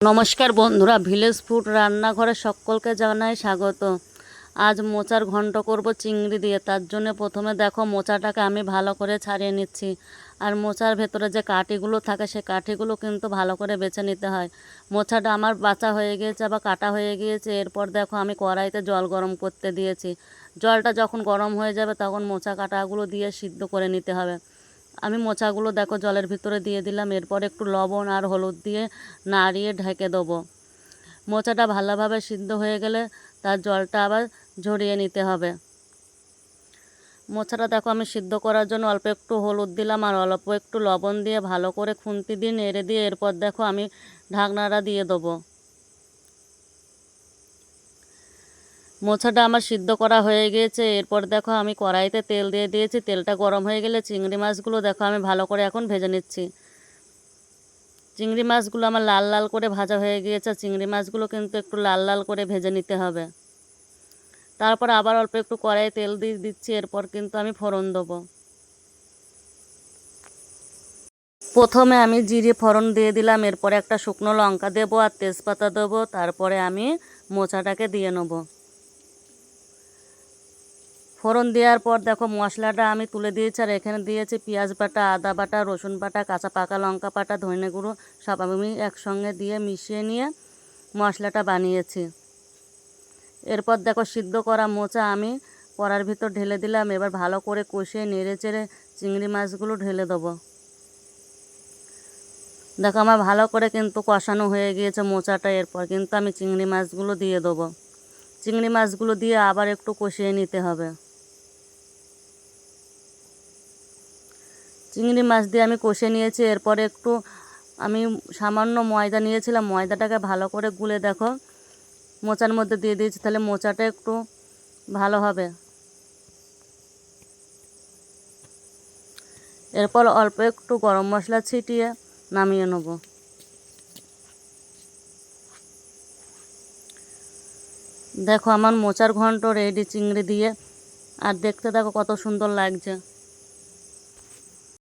নমস্কার বন্ধুরা, village food রান্নাঘরে সকলকে জানাই স্বাগত। আজ মোচার ঘন্ট করব চিংড়ি দিয়ে। তার জন্য প্রথমে দেখো মোচাটাকে আমি ভালো করে ছাড়িয়ে নিচ্ছি। আর মোচার ভেতরে যে কাঠিগুলো থাকে সে কাঠিগুলো কিন্তু ভালো করে বেছে নিতে হয়। মোচাটা আমার বাছা হয়ে গিয়েছে বা কাটা হয়ে গিয়েছে। এরপর দেখো আমি কড়াইতে জল গরম করতে দিয়েছি। জলটা যখন গরম হয়ে যাবে তখন মোচা কাটাগুলো দিয়ে সিদ্ধ করে নিতে হবে। আমি মোচাগুলো দেখো জলের ভিতরে দিয়ে দিলাম। এরপর একটু লবণ আর হলুদ দিয়ে নাড়িয়ে ঢেকে দেবো। মোচাটা ভালোভাবে সিদ্ধ হয়ে গেলে তার জলটা আবার ঝরিয়ে নিতে হবে। মোচাটা দেখো আমি সিদ্ধ করার জন্য অল্প একটু হলুদ দিলাম আর অল্প একটু লবণ দিয়ে ভালো করে খুন্তি দিয়ে নেড়ে দিয়ে এরপর দেখো আমি ঢাকনাটা দিয়ে দেবো। মোচাটা আমার সিদ্ধ করা হয়ে গিয়েছে। এরপর দেখো আমি কড়াইতে তেল দিয়ে দিয়েছি। তেলটা গরম হয়ে গেলে চিংড়ি মাছগুলো দেখো আমি ভালো করে এখন ভেজে নিচ্ছি। চিংড়ি মাছগুলো আমার লাল লাল করে ভাজা হয়ে গিয়েছে। চিংড়ি মাছগুলো কিন্তু একটু লাল লাল করে ভেজে নিতে হবে। তারপর আবার অল্প একটু কড়াইয়ে তেল দিয়ে দিচ্ছি। এরপর কিন্তু আমি ফোড়ন দেবো। প্রথমে আমি জিরে ফোড়ন দিয়ে দিলাম। এরপরে একটা শুকনো লঙ্কা দেবো আর তেজপাতা দেবো। তারপরে আমি মোচাটাকে দিয়ে নেবো। ফোড়ন দেওয়ার পর দেখো মশলাটা আমি তুলে দিয়েছি। আর এখানে দিয়েছি পেঁয়াজ বাটা, আদা বাটা, রসুন বাটা, কাঁচা পাকা লঙ্কা বাটা, ধনে গুঁড়ো সব আমি একসঙ্গে দিয়ে মিশিয়ে নিয়ে মশলাটা বানিয়েছি। এরপর দেখো সিদ্ধ করা মোচা আমি কড়ার ভিতর ঢেলে দিলাম। এবার ভালো করে কষিয়ে নেড়ে চেড়ে চিংড়ি মাছগুলো ঢেলে দেবো। দেখো আমার ভালো করে কিন্তু কষানো হয়ে গিয়েছে মোচাটা। এরপর কিন্তু আমি চিংড়ি মাছগুলো দিয়ে দেবো। চিংড়ি মাছগুলো দিয়ে আবার একটু কষিয়ে নিতে হবে। চিংড়ি মাছ দিয়ে আমি কষে নিয়েছি। এরপরে একটু আমি সামান্য ময়দা নিয়েছিলাম। ময়দাটাকে ভালো করে গুলে দেখো মোচার মধ্যে দিয়ে দিয়েছি। তাহলে মোচাটা একটু ভালো হবে। এরপর অল্প একটু গরম মশলা ছিটিয়ে নামিয়ে নেব। দেখো আমার মোচার ঘন্ট রেডি চিংড়ি দিয়ে। আর দেখতে দেখো কত সুন্দর লাগছে।